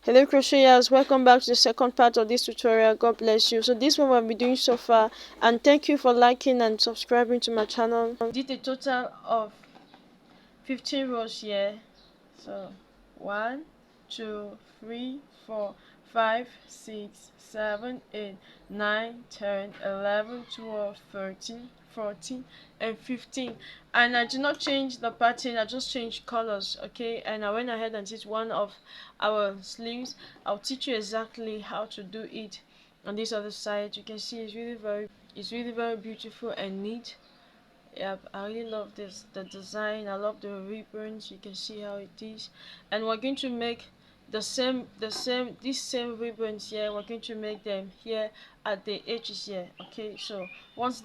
Hello crocheters, welcome back to the second part of this tutorial. God bless you. So this one we'll be doing so far, and thank you for liking and subscribing to my channel. Did a total of 15 rows here. So 1 2 3 4 5 6 7 8 9 10 11 12 13 14 and 15, and I did not change the pattern, I just changed colors. Okay, and I went ahead and did one of our sleeves. I'll teach you exactly how to do it on this other side. You can see it's really very beautiful and neat. Yep, I really love the design. I love the ribbons. You can see how it is, and we're going to make these same ribbons here. We're going to make them here at the edges here. Okay, so once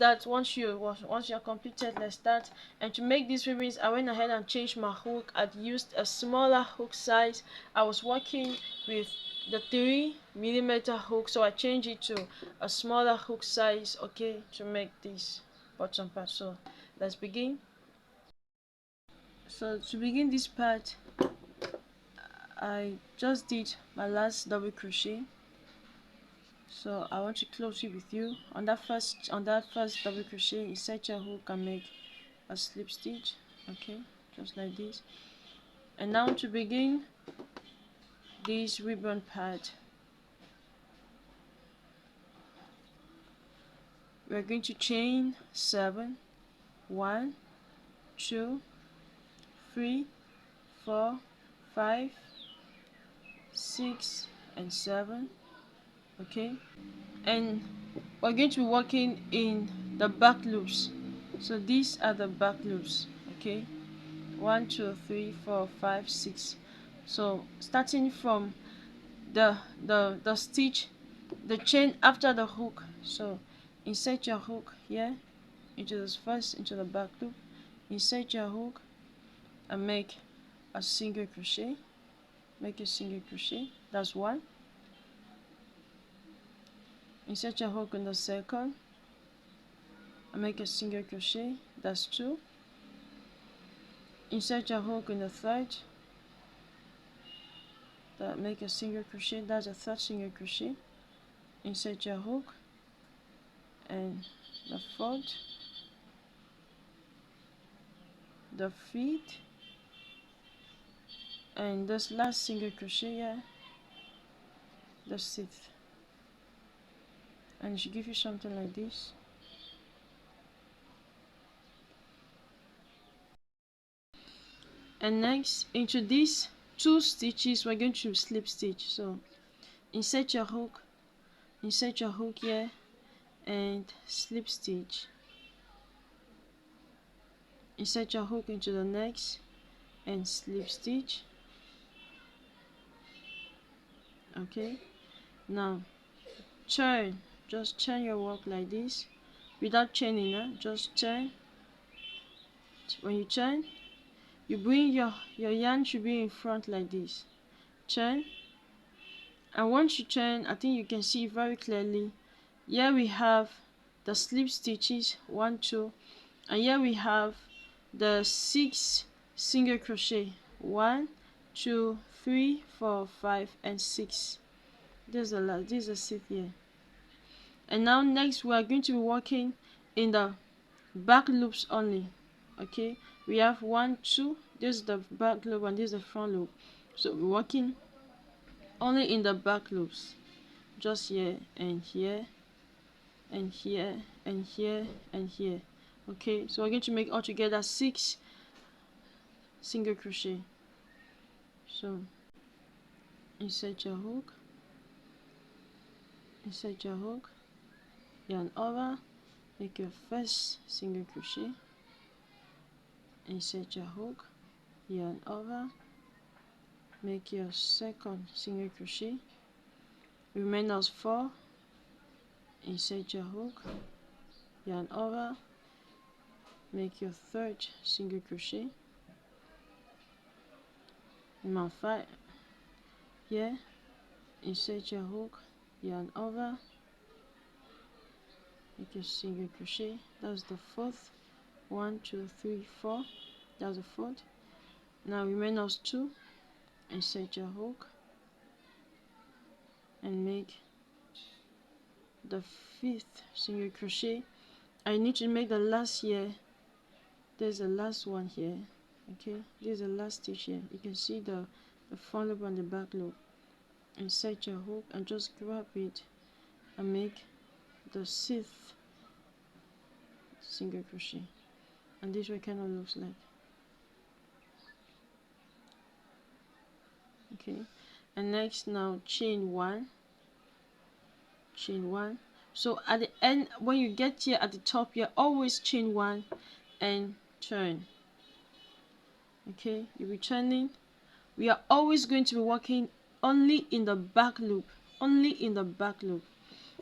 you're completed, let's start. And to make these ribbons, I went ahead and changed my hook. I used a smaller hook size. I was working with the 3mm hook, so I changed it to a smaller hook size. Okay, to make this bottom part. So let's begin. So to begin this part, I just did my last double crochet. So I want to close it with you. On that first double crochet, insert your hook and make a slip stitch. Okay, just like this. And now to begin this ribbon part, we're going to chain 7, 1 2 3 4 5 6 and 7. Okay, and we're going to be working in the back loops. So these are the back loops. Okay, 1 2 3 4 5 6. So starting from the stitch, the chain after the hook. So insert your hook here into the back loop, insert your hook and make a single crochet. Make a single crochet, that's one. Insert your hook in the second and make a single crochet, that's 2. Insert your hook in the third, make a single crochet, that's a third single crochet. Insert your hook and the fourth, the fifth, and this last single crochet here, the 6th. And it should give you something like this. And next, into these 2 stitches, we're going to slip stitch. So insert your hook here and slip stitch. Insert your hook into the next and slip stitch. Okay, now turn, just turn your work like this without chaining, just turn. When you turn, you bring your yarn should be in front like this. Turn, and once you turn, I think you can see very clearly. Here we have the slip stitches 1 2, and here we have the 6 single crochet 1 2 3 4 5 and 6. This is the 6th here. And now next we are going to be working in the back loops only. Okay, we have 1 2, this is the back loop and this is the front loop. So we're working only in the back loops, just here and here and here and here and here. Okay, so we're going to make altogether 6 single crochet. So insert your hook, yarn over, make your first single crochet, insert your hook, yarn over, make your second single crochet, remain as 4, insert your hook, yarn over, make your third single crochet, now 5 here, insert your hook, yarn over, make your single crochet, that's the 4th, 1 2 3 4, that's the 4th. Now remain as 2, insert your hook, and make the 5th single crochet. I need to make the last here. There's the last one here. Okay, this is the last stitch here. You can see the front loop and the back loop. Insert your hook and just grab it and make the 6th single crochet. And this way kind of looks like. Okay, and next now chain 1, chain 1. So at the end, when you get here at the top, you always chain 1 and turn. Okay, you're returning. We are always going to be working only in the back loop, only in the back loop.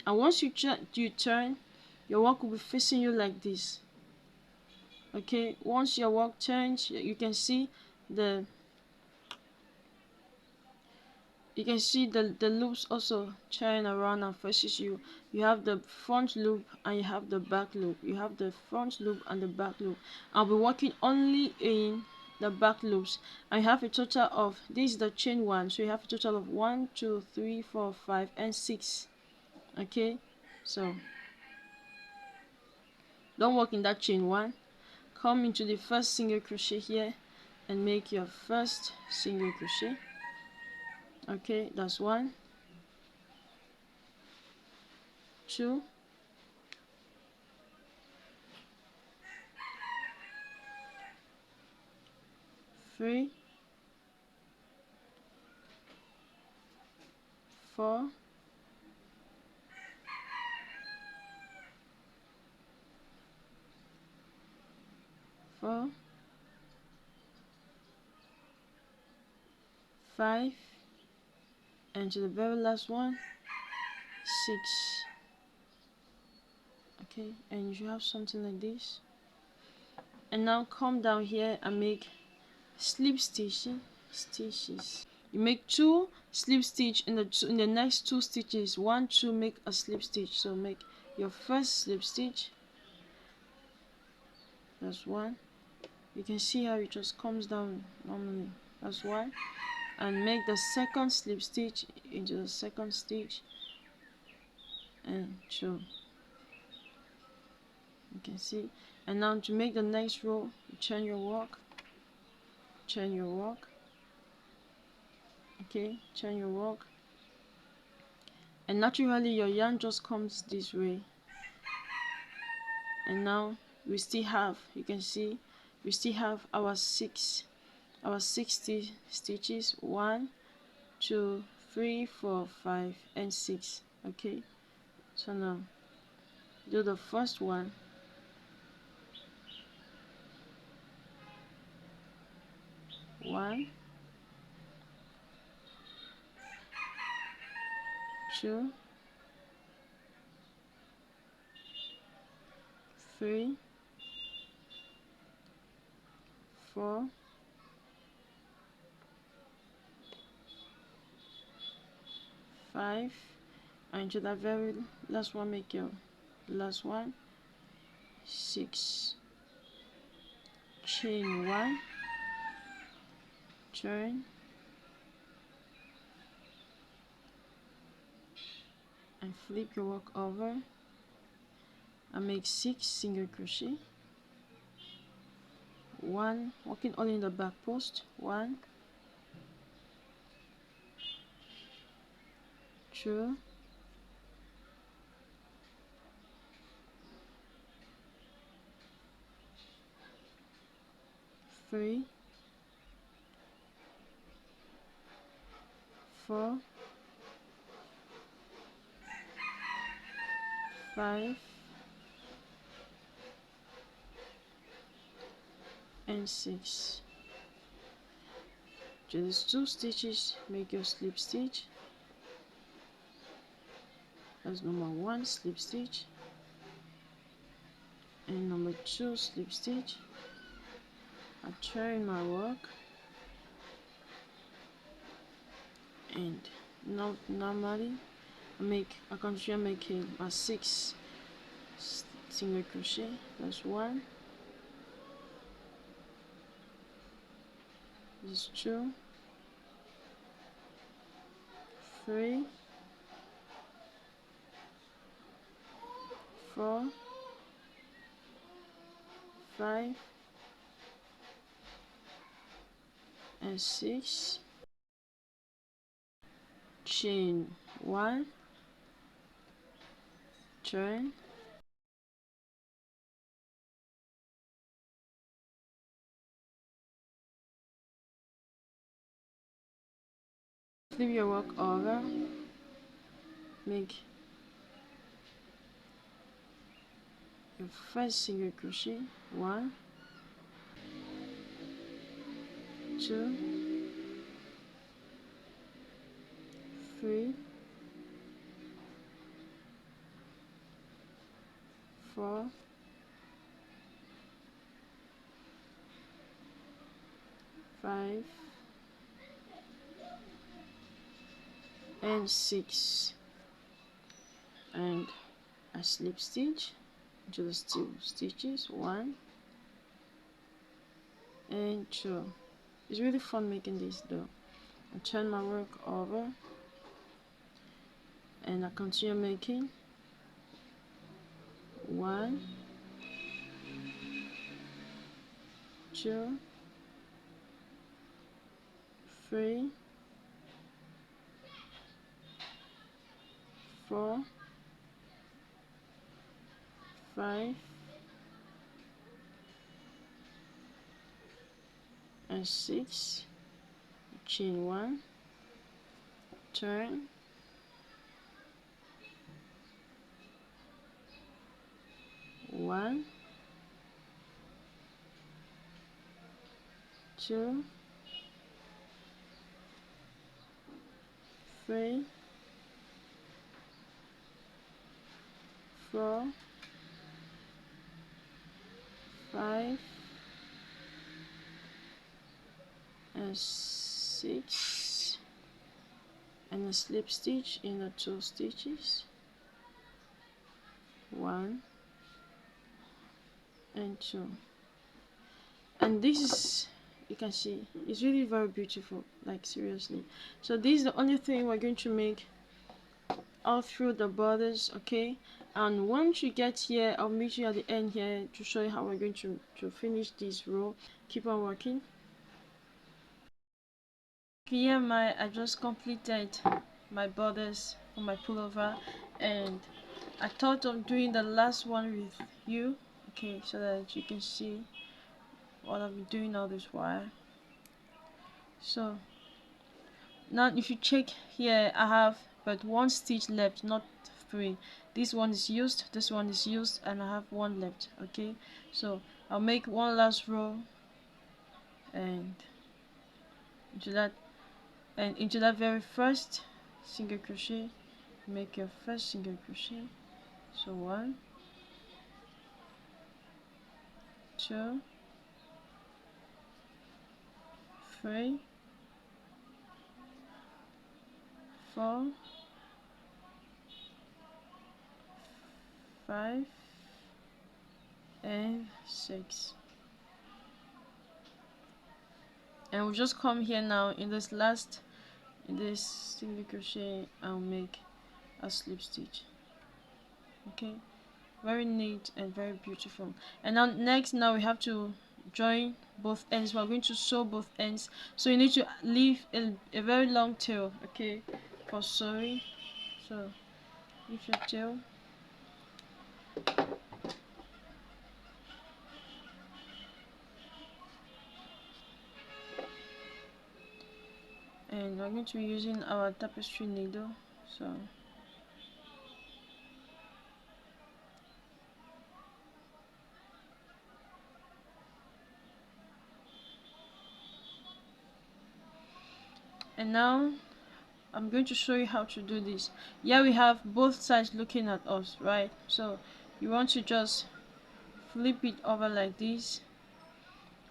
And once you turn, your work will be facing you like this. Okay, once your work turns, you can see the loops also turn around and faces you. You have the front loop and you have the back loop. You have the front loop and the back loop. I'll be working only in the back loops. I have a total of, this is the chain 1, so you have a total of 1, 2, 3, 4, 5 and 6. Okay, so don't work in that chain 1. Come into the first single crochet here and make your first single crochet. Okay, that's 1, 2, 3, 4, 5, and to the very last one, 6. Okay, and you have something like this. And now come down here and make slip stitches. You make 2 slip stitch in the next 2 stitches. 1, 2, make a slip stitch. So make your first slip stitch. That's 1. You can see how it just comes down normally. That's 1. And make the second slip stitch into the second stitch and 2. You can see. And now to make the next row, you turn your work, okay, turn your work, and naturally your yarn just comes this way. And now we still have, you can see, we still have our 60 stitches. 1, 2, 3, 4, 5 and 6. Okay, so now do the first one. 1, 2, 3, 4, 5, and to that very last one, make your last one, 6. Chain 1, turn, and flip your work over and make 6 single crochet. 1, working only in the back post. 1, 2, 3, 4, 5 and 6. Just 2 stitches, make your slip stitch. That's number 1 slip stitch and number 2 slip stitch. I turn my work and now normally I continue making a 6 single crochet. That's 1, this 2, 3, 4, 5 and 6, chain 1, turn, flip your work over, make your first single crochet, 1, 2, 3, 4, 5 and 6, and a slip stitch into the two stitches, 1 and 2. It's really fun making this though. I turn my work over and I continue making 1, 2, 3, 4, 5 and 6, chain 1, turn, 1, 2, 3, 4, 5 and 6, and a slip stitch in the 2 stitches, 1 and 2. And this is, you can see, it's really very beautiful, like seriously. So this is the only thing we're going to make all through the borders, okay? And once you get here, I'll meet you at the end here to show you how we're going to finish this row. Keep on working. Here I just completed my borders for my pullover, and I thought of doing the last one with you, okay, so that you can see what I've been doing all this while. So now if you check here, I have but 1 stitch left, not 3. This one is used, this one is used, and I have 1 left, okay? So I'll make 1 last row and into that very first single crochet, make your first single crochet. So 1, 2, 3, 4, 5 and 6, and we'll just come here now in this single crochet. I'll make a slip stitch, okay? Very neat and very beautiful. And now now we have to join both ends. We're going to sew both ends, so you need to leave a very long tail, okay, for sewing. So leave your tail, and we're going to be using our tapestry needle. So and now I'm going to show you how to do this. Here we have both sides looking at us, right? So you want to just flip it over like this,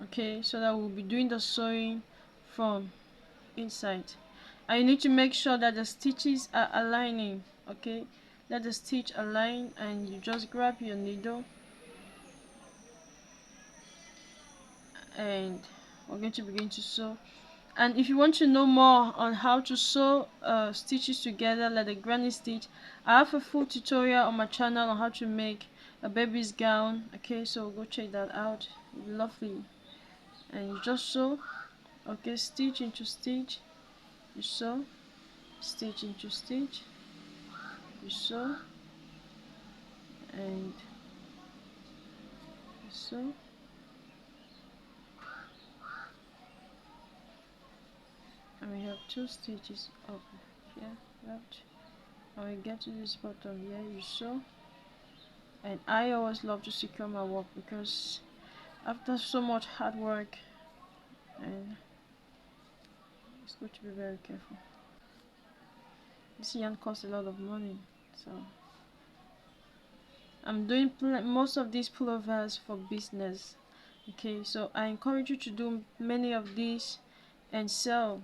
okay, so that we'll be doing the sewing from inside. And you need to make sure that the stitches are aligning, okay? Let the stitch align, and you just grab your needle, and we're going to begin to sew. And if you want to know more on how to sew stitches together like the granny stitch, I have a full tutorial on my channel on how to make a baby's gown. Okay, so go check that out. Lovely. And you just sew. Okay, stitch into stitch. You sew, stitch into stitch. You sew, and you sew. And we have 2 stitches up here, left. And we get to this bottom here. You sew. And I always love to secure my work because after so much hard work, and it's good to be very careful. This yarn costs a lot of money, so I'm doing most of these pullovers for business. Okay, so I encourage you to do many of these and sell.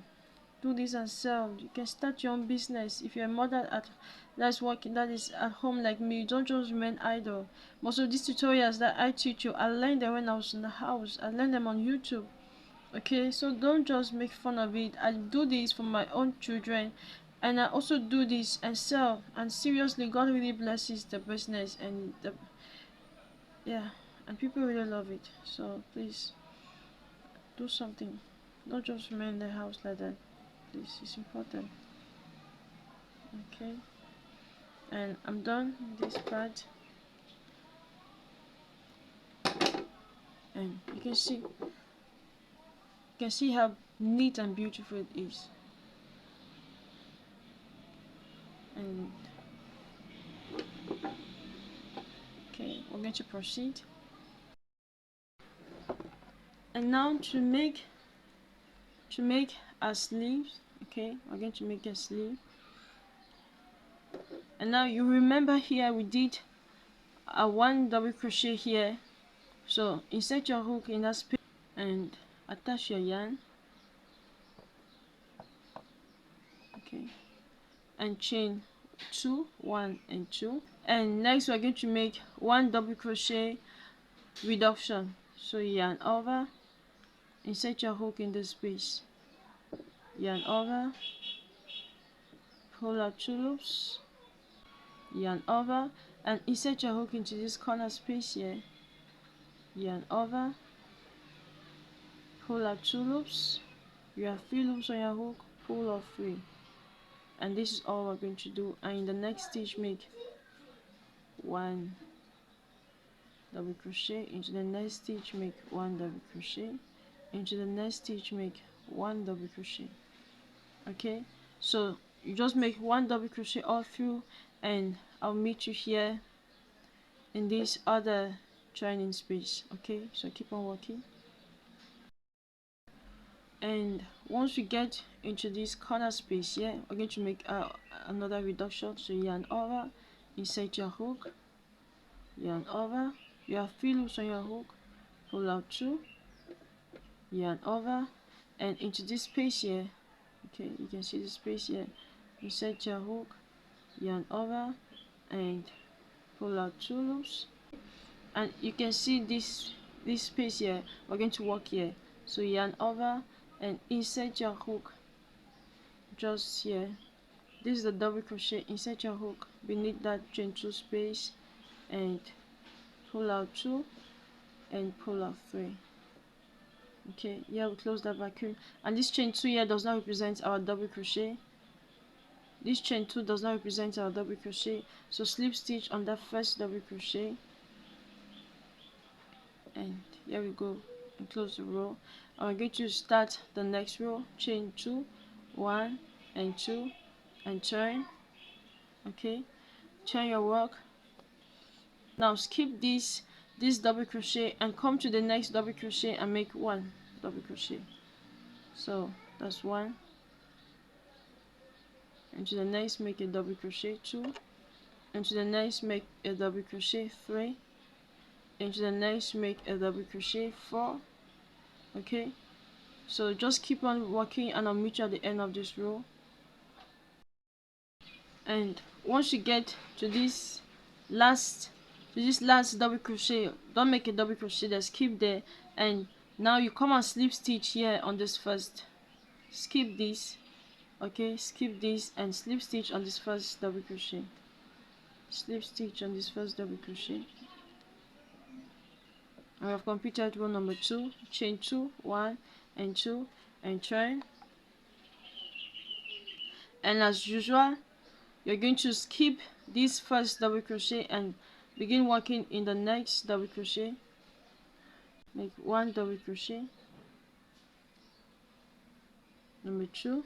Do this and sell. You can start your own business. If you're a mother that is at home like me, don't just remain idle. Most of these tutorials that I teach you, I learned them when I was in the house. I learned them on YouTube. Okay, so don't just make fun of it. I do this for my own children, and I also do this and sell. And seriously, God really blesses the business, and and people really love it. So please do something. Don't just remain in the house like that. This is important. Okay, and I'm done with this part, and you can see how neat and beautiful it is. And okay, we're going to proceed. And now to make our sleeves. Okay, we're going to make a sleeve. And now you remember here we did a 1 double crochet here, so insert your hook in that space and attach your yarn. Okay, and chain 2, 1 and 2. And next we're going to make 1 double crochet reduction. So yarn over, insert your hook in the space, yarn over, pull out 2 loops, yarn over, and insert your hook into this corner space here, yarn over, pull out 2 loops. You have 3 loops on your hook, pull off 3, and this is all we're going to do. And in the next stitch make 1 double crochet, into the next stitch make 1 double crochet, into the next stitch make 1 double crochet. Okay, so you just make 1 double crochet all through, and I'll meet you here in this other joining space. Okay, so keep on working. And once we get into this corner space here, we're going to make another reduction. So yarn over, insert your hook, yarn over, you have 3 loops on your hook, pull out 2, yarn over, and into this space here. Okay, you can see the space here, insert your hook, yarn over, and pull out 2 loops. And you can see this space here, we're going to work here. So yarn over and insert your hook just here. This is the double crochet. Insert your hook beneath that chain 2 space and pull out 2 and pull out 3. Okay, here we close that vacuum, and this chain 2 here does not represent our double crochet. This chain 2 does not represent our double crochet, so slip stitch on that first double crochet, and here we go, and close the row. And we're going to start the next row, chain 2, 1 and 2, and turn. Okay, turn your work. Now skip this double crochet and come to the next double crochet and make 1 double crochet. So that's 1, and to the next make a double crochet 2, and to the next make a double crochet 3, and to the next make a double crochet 4. Okay, so just keep on working, and I'll meet you at the end of this row. And once you get to this last double crochet, don't make a double crochet, just keep there. And now you come and slip stitch here on this first, skip this. Okay, skip this and slip stitch on this first double crochet, slip stitch on this first double crochet, and we have completed row number 2. Chain 2, 1 and 2, and turn. And as usual, you're going to skip this first double crochet and begin working in the next double crochet. Make 1 double crochet, number 2.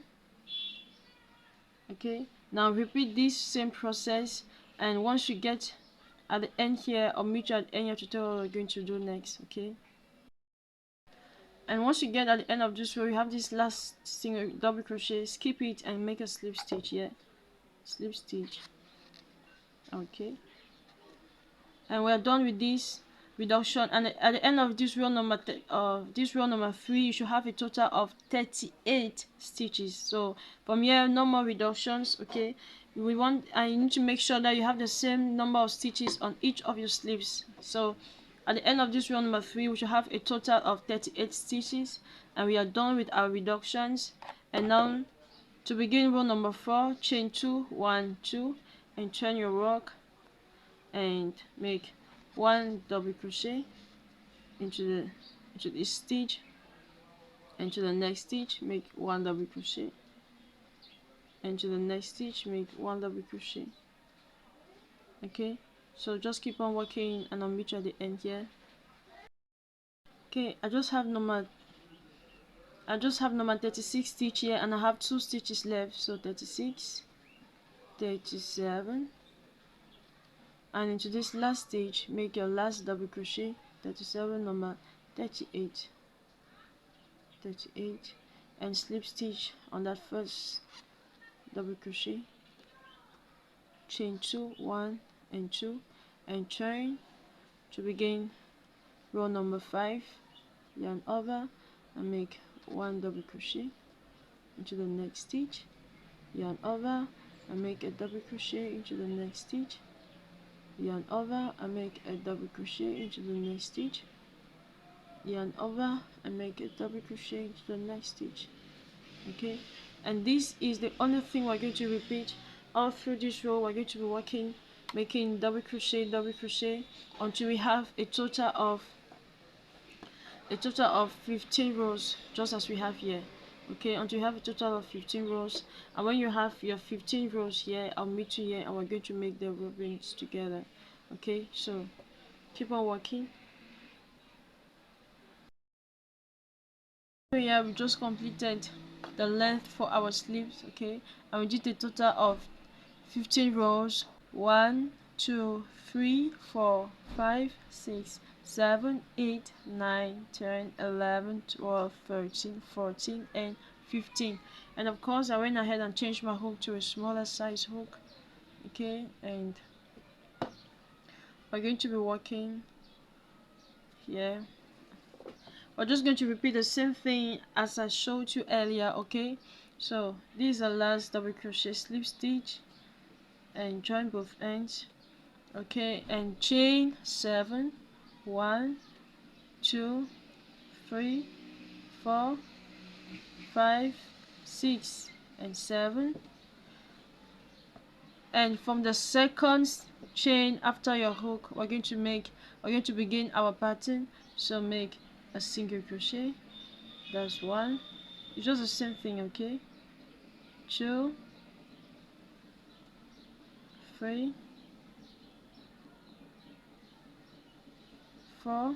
Okay, now repeat this same process, and once you get at the end here, or meet you at the end of the tutorial, we're going to do next. Okay, and once you get at the end of this row, you have this last single double crochet, skip it and make a slip stitch here. Slip stitch. Okay, and we're done with this reduction, and at the end of this row number 3, you should have a total of 38 stitches. So from here, no more reductions. Okay, I need to make sure that you have the same number of stitches on each of your sleeves. So at the end of this row number 3, we should have a total of 38 stitches, and we are done with our reductions. And now to begin row number 4, chain 2, 1, 2, and turn your work and make 1 double crochet into this stitch, and to the next stitch make 1 double crochet, and to the next stitch make 1 double crochet. Okay, so just keep on working, and I'll meet you at the end here. Okay, I just have number 36 stitch here, and I have 2 stitches left. So 36, 37, and into this last stitch make your last double crochet, 37, number 38, and slip stitch on that first double crochet, chain 2, 1 and 2, and turn to begin row number 5, yarn over and make 1 double crochet into the next stitch, yarn over and make a double crochet into the next stitch, yarn over and make a double crochet into the next stitch, yarn over and make a double crochet into the next stitch. Okay, and this is the only thing we're going to repeat all through this row. We're going to be working, making double crochet until we have a total of 15 rows, just as we have here. Okay, until you have a total of 15 rows, and when you have your 15 rows here, I'll meet you here and we're going to make the ribbons together. Okay, so keep on working. So yeah, we just completed the length for our sleeves. Okay, and we did a total of 15 rows. 1, 2, 3, 4, 5, 6, 7, 8, 9, 10, 11, 12, 13, 14, and 15. And of course, I went ahead and changed my hook to a smaller size hook. Okay, and we're going to be working here. We're just going to repeat the same thing as I showed you earlier. Okay, so this is the last double crochet, slip stitch and join both ends. Okay, and chain 7, 1, 2, 3, 4, 5, 6, and 7. And from the second chain after your hook, we're going to begin our pattern. So make a single crochet. That's 1. It's just the same thing. Okay, 2, 3, 4,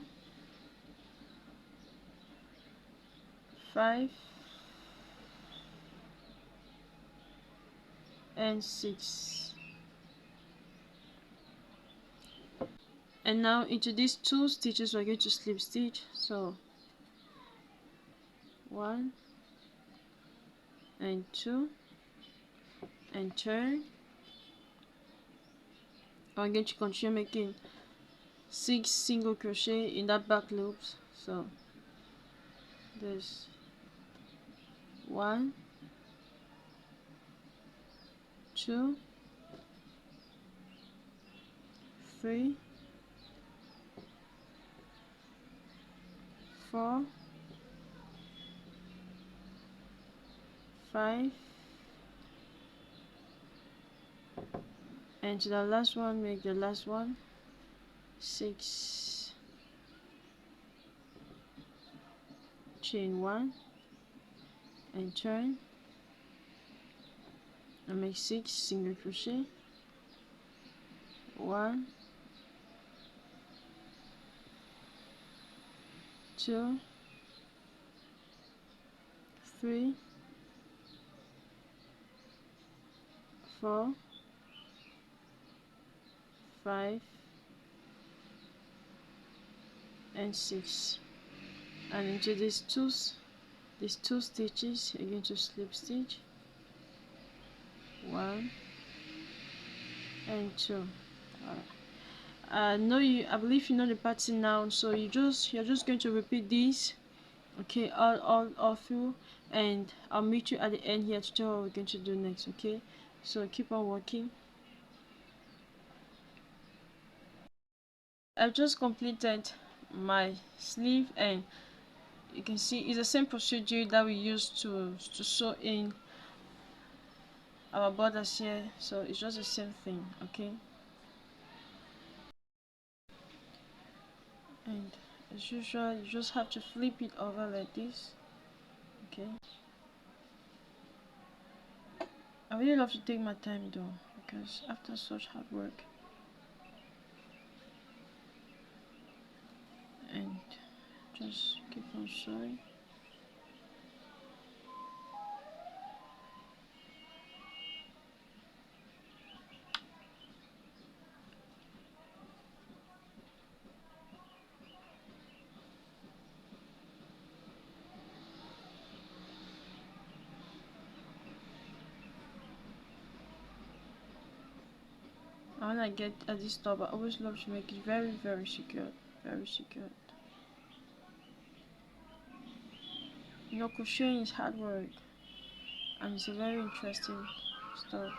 5, and 6. And now into these 2 stitches we're going to slip stitch. So 1 and 2, and turn. I'm going to continue making 6 single crochet in that back loops. So there's 1, 2, 3, 4, 5, and to the last one make the last one 6, chain 1 and turn and make 6 single crochet, 1, 2, 3, 4, 5 and 6, and into these two stitches you're going to slip stitch 1 and 2. I believe you know the pattern now, so you're just going to repeat this, okay, all through, and I'll meet you at the end here to tell what we're going to do next. Okay, so keep on working. I've just completed my sleeve, and you can see it's the same procedure that we used to sew in our borders here, so it's just the same thing. Okay, and as usual you just have to flip it over like this. Okay, I really love to take my time though, because after such hard work, and just keep on sewing. And when I get at this top, I always love to make it very, very secured, very secured. You know, crocheting is hard work, and it's a very interesting stuff.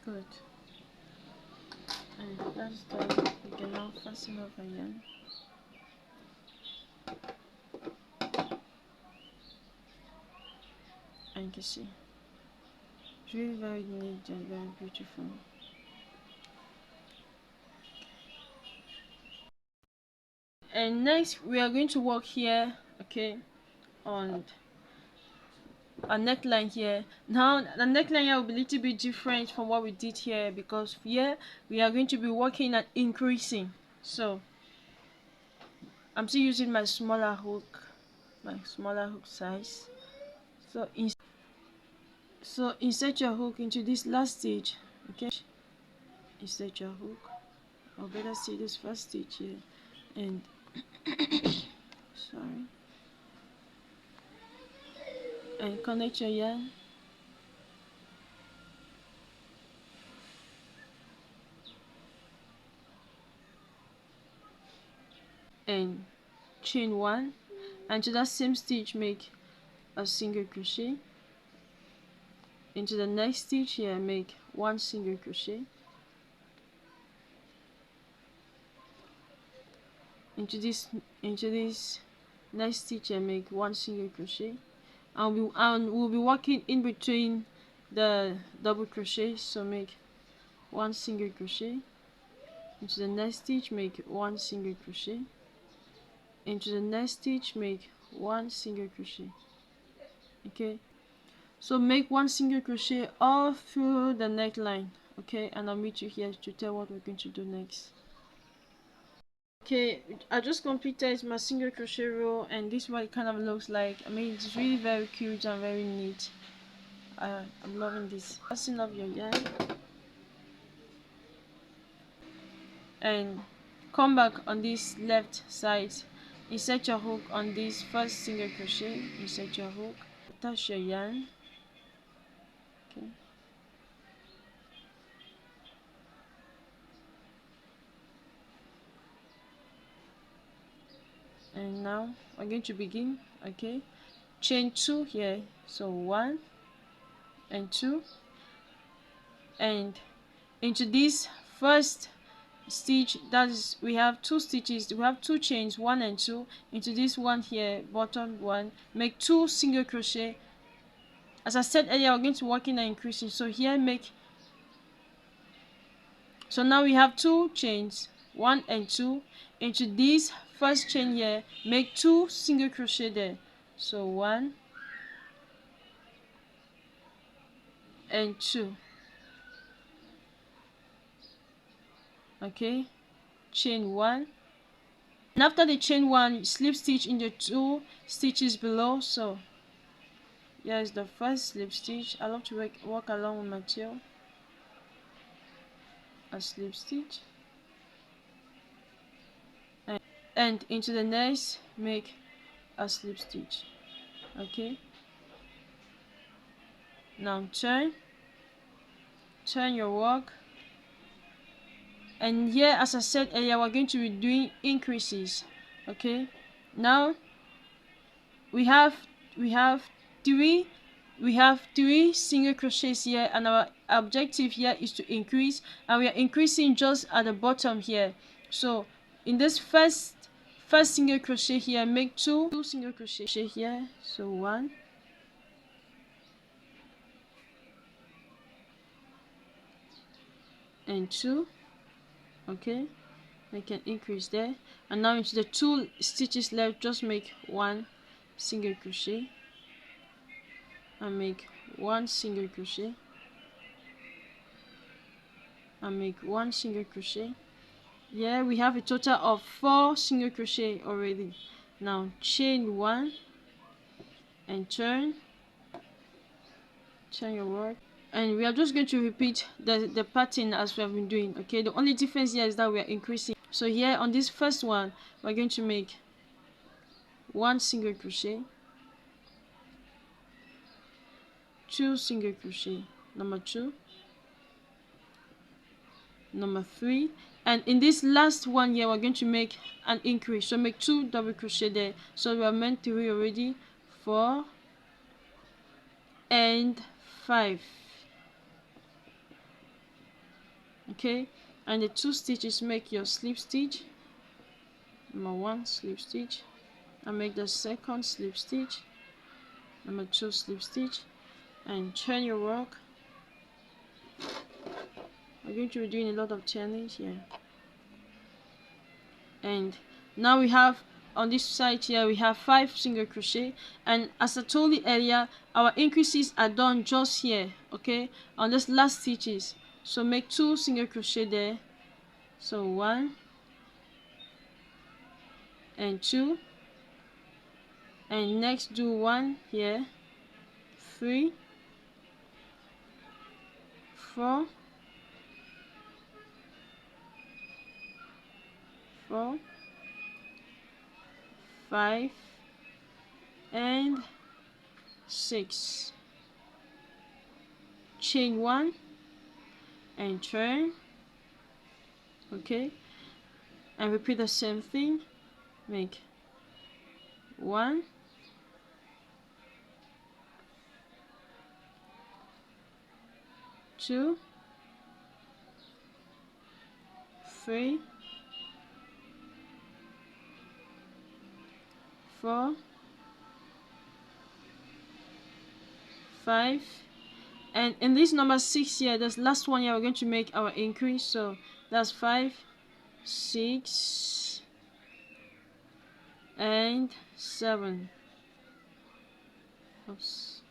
Good. And that's done. You can now fasten off again. And you can see it's really very neat and very beautiful. And next we are going to work here, okay, on a neckline here. Now the neckline here will be a little bit different from what we did here, because here we are going to be working at increasing. So I'm still using my smaller hook size. So insert your hook into this last stitch. Okay, insert your hook, or better say this first stitch here, and sorry, and connect your yarn, and chain 1, and to that same stitch make a single crochet. Into the next stitch here make 1 single crochet. Into this next stitch here make 1 single crochet, and we'll be working in between the double crochet, so make 1 single crochet. Into the next stitch make 1 single crochet. Into the next stitch make 1 single crochet. Okay, so make 1 single crochet all through the neckline. Okay, and I'll meet you here to tell what we're going to do next. Okay, I just completed my single crochet row, and this is what it kind of looks like. I mean, it's really very cute and very neat. I'm loving this. Fasten up your yarn and come back on this left side. Insert your hook on this first single crochet. Insert your hook, attach your yarn. Okay, and now we're going to begin. Okay, chain 2 here, so 1 and 2, and into this first stitch, that is, we have 2 stitches, we have 2 chains, 1 and 2. Into this one here, bottom one, make 2 single crochet. As I said earlier, we're going to work in and increasing, so here make So now we have 2 chains, 1 and 2. Into this first chain here, make 2 single crochet there. So 1 and 2. Okay, chain 1, and after the chain 1, slip stitch in the 2 stitches below. So here is the first slip stitch. I love to work along with my tail. A slip stitch, and into the next make a slip stitch. Okay, now turn your work, and here, as I said earlier, we're going to be doing increases. Okay, now we have 3 single crochets here, and our objective here is to increase, and we are increasing just at the bottom here. So in this first single crochet here, make 2 single crochet here. So 1 and 2. Okay, make an increase there, and now into the 2 stitches left, just make 1 single crochet and make 1 single crochet and make 1 single crochet. Yeah, we have a total of 4 single crochet already. Now chain 1 and turn your work, and we are just going to repeat the pattern as we have been doing. Okay, the only difference here is that we are increasing. So here on this first one, we're going to make 1 single crochet, 2 single crochet, number 2, number 3, and in this last one here, we're going to make an increase. So make 2 double crochet there. So we are meant 3 already, 4 and 5. Okay, and the 2 stitches make your slip stitch, number 1 slip stitch, and make the second slip stitch, number 2 slip stitch, and turn your work. We're going to be doing a lot of turning here. And now we have on this side here, we have 5 single crochet, and as I told you earlier, our increases are done just here. Okay, on this last stitches. So make 2 single crochet there. So 1 and 2, and next do 1 here, 3, 4, 5 and 6. Chain 1 and turn. Okay, and repeat the same thing. Make 1, 2, 3, 4, 5, and in this number 6 here, this last one here, we're going to make our increase. So that's 5, 6 and 7. Oops.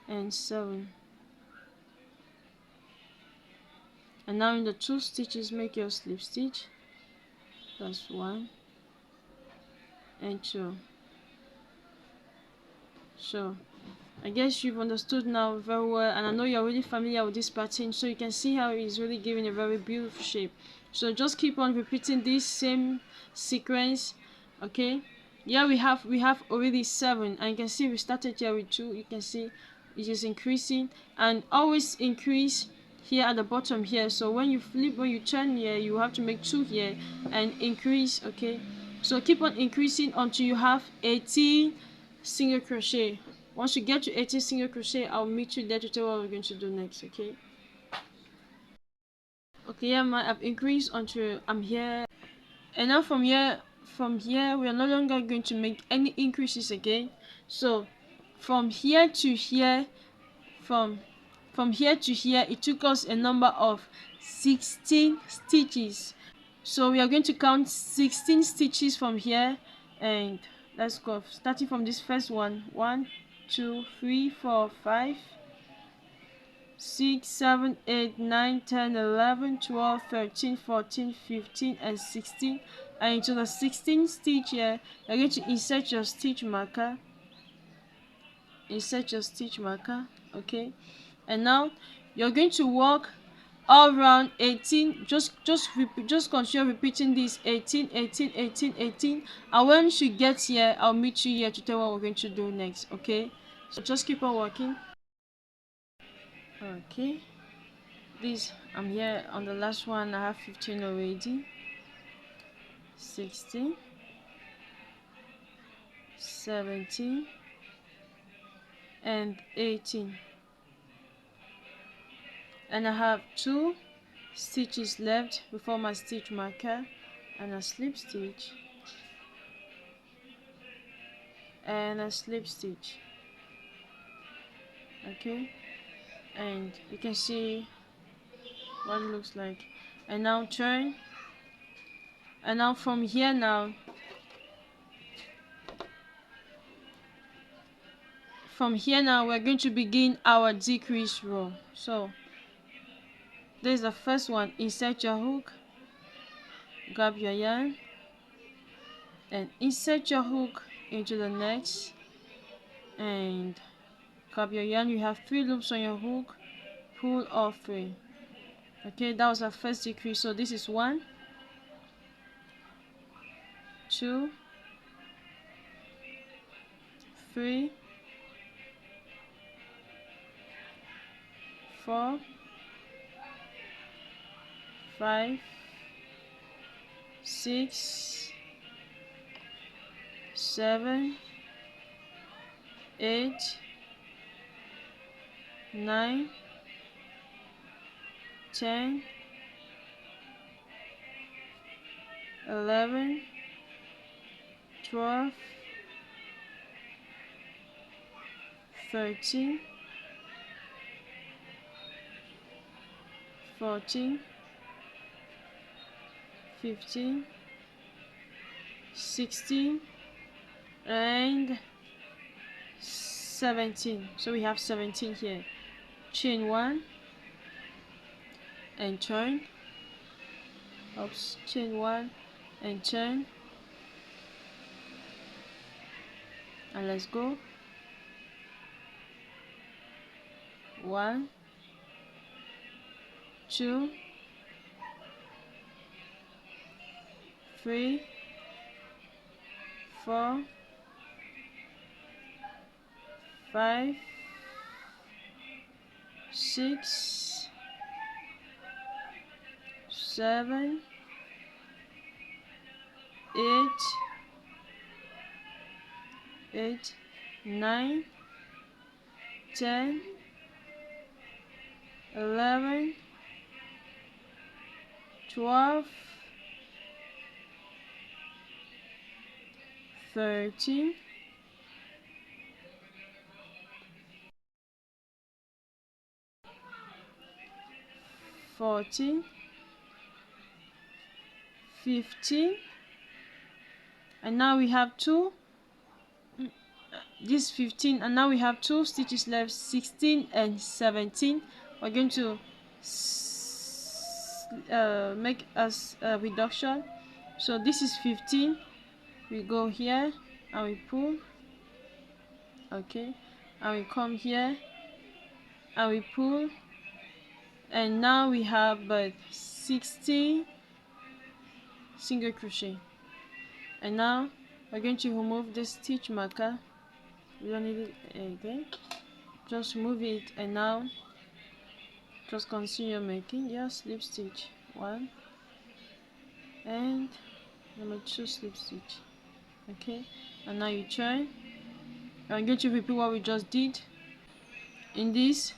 And 7. And now in the 2 stitches, make your slip stitch. That's 1 and 2. So I guess you've understood now very well, and I know you're really familiar with this pattern, so you can see how it's really giving a very beautiful shape. So just keep on repeating this same sequence. Okay, yeah, we have already 7, and you can see we started here with 2. You can see it is increasing, and always increase here at the bottom here. So when you turn here, you have to make 2 here and increase. Okay, so keep on increasing until you have 18 single crochet. Once you get to 18 single crochet, I'll meet you there to tell what we're going to do next. Okay, yeah, I've increased until I'm here, and now from here we are no longer going to make any increases again. So from here to here, from here to here, it took us a number of 16 stitches. So we are going to count 16 stitches from here, and let's go starting from this first one. 1 2 3 4 5 6 7 8 9 10 11 12 13 14 15 and 16, and into the 16th stitch here you're going to insert your stitch marker. Okay, and now you're going to walk all around 18. Just continue repeating this 18 18 18 18, and once you get here I'll meet you here to tell what we're going to do next. Okay, so just keep on walking. Okay, this I'm here on the last one. I have 15 already. 16 17 and 18, and I have 2 stitches left before my stitch marker, and a slip stitch and a slip stitch. Okay, and you can see what it looks like. And now turn, and now from here we're going to begin our decrease row. So this is the first one. Insert your hook, grab your yarn, and insert your hook into the next, and grab your yarn. You have 3 loops on your hook, pull all 3. Okay, that was our first decrease. So this is 1 2 3 4 5 6 7 8 9 10 11 12 13 14 15 16 and 17. So we have 17 here. Chain 1 and turn. Oops, chain 1 and turn, and let's go. 1 2 3 4 5 6 7 8 9 10 11 12 13 14 15, and now we have 2 this 15, and now we have 2 stitches left, 16 and 17. We're going to make a reduction. So this is 15. We go here and we pull. Okay, and we come here and we pull, and now we have but 60 single crochet. And now we're going to remove this stitch marker. We don't need it again, just remove it, and now just continue making your slip stitch 1 and number 2 slip stitch. Okay, and now you turn. I'm going to repeat what we just did. In these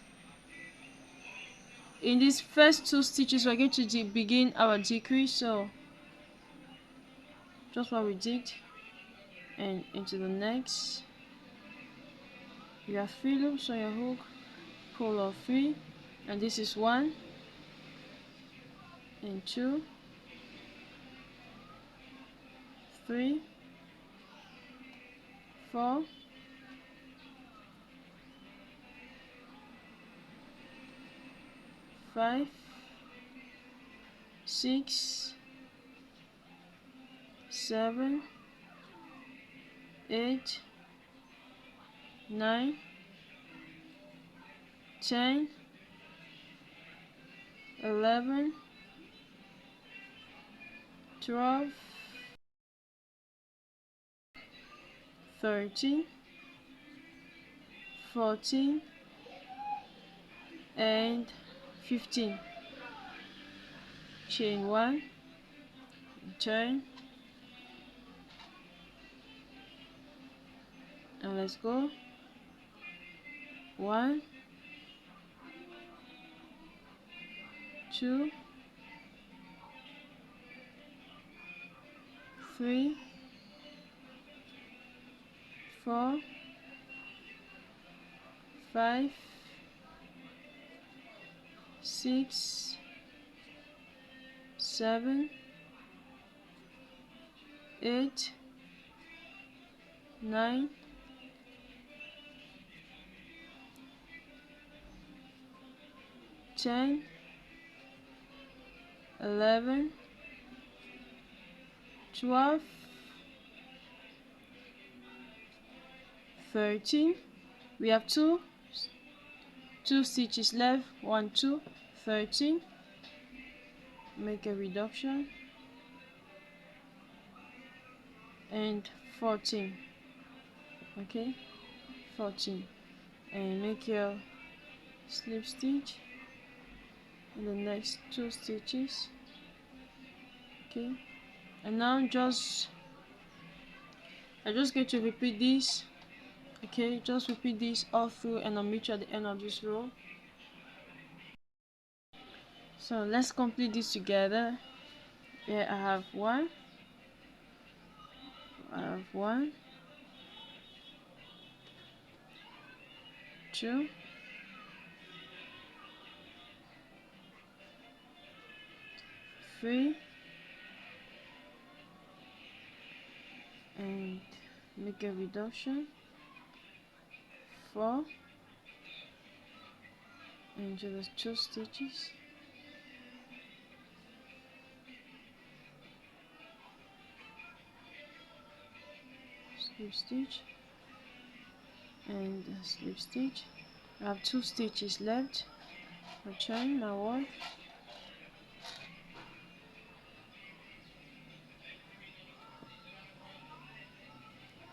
first 2 stitches we're going to begin our decrease, so just what we did, and into the next. You have 3 loops on your hook, pull all 3, and this is 1 and 2, 3, 4, 5, 6, 7, 8, 9, 10, 11, 12, 13, 14, and 15. Chain 1, turn, and let's go. 1, 2, 3, 4, 5, 6, 7, 8, 9, 10, 11, 12, 13. We have two stitches left. 1, 2, 13. Make a reduction, and 14. Okay, 14, and make your slip stitch in the next 2 stitches. Okay, and now I'm just going to repeat this. Okay, just repeat this all through, and I'll meet you at the end of this row. So let's complete this together. Here I have 1, 2, 3, and make a reduction, 4, and just 2 stitches, slip stitch, and slip stitch. I have 2 stitches left. Return my work,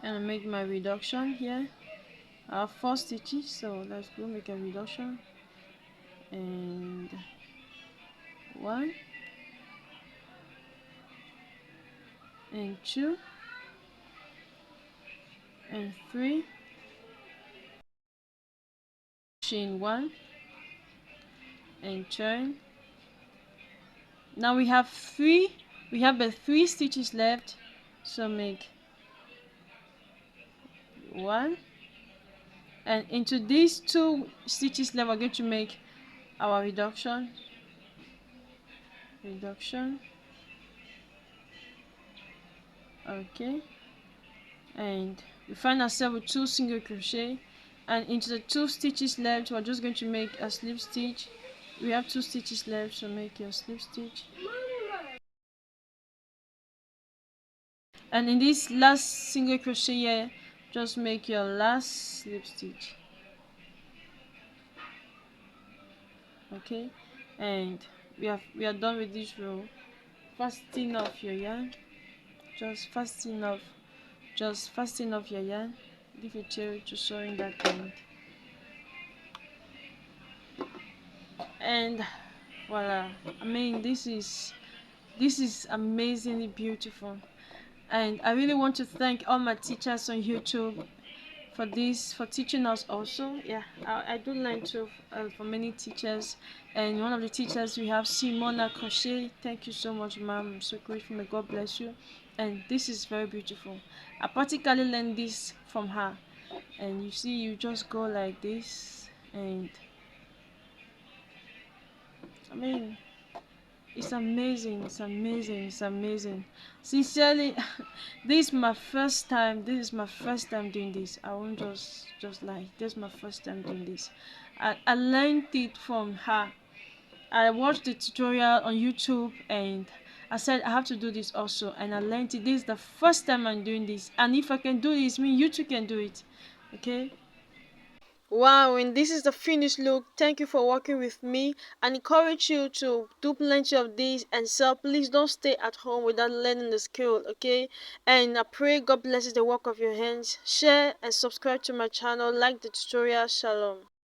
and I make my reduction here. I have 4 stitches, so let's go make a reduction, and 1, and 2, and 3, chain 1, and turn. Now we have but 3 stitches left, so make 1, and into these 2 stitches left we're going to make our reduction, okay, and we find ourselves with 2 single crochet, and into the 2 stitches left we're just going to make a slip stitch. We have 2 stitches left, so make your slip stitch, and in this last single crochet here just make your last slip stitch. Okay, and we are done with this row. Fasten off your yarn, just fasten off your yarn, leave your tail to sew in that end, and voila. I mean, this is amazingly beautiful, and I really want to thank all my teachers on YouTube for teaching us also. Yeah, I do learn too from many teachers, and one of the teachers we have Simona Crochet. Thank you so much, ma'am. I'm so grateful. May God bless you. And this is very beautiful. I practically learned this from her, and you see, you just go like this, and I mean, It's amazing, it's amazing, it's amazing. Sincerely, this is my first time. This is my first time doing this. I won't just lie. This is my first time doing this. I learned it from her. I watched the tutorial on YouTube and I said I have to do this also, and I learned it. This is the first time I'm doing this, and if I can do this, me you too can do it. Okay. Wow, and this is the finished look. Thank you for working with me, and encourage you to do plenty of these and sell. Please don't stay at home without learning the skill, okay? And I pray God blesses the work of your hands. Share and subscribe to my channel. Like the tutorial. Shalom.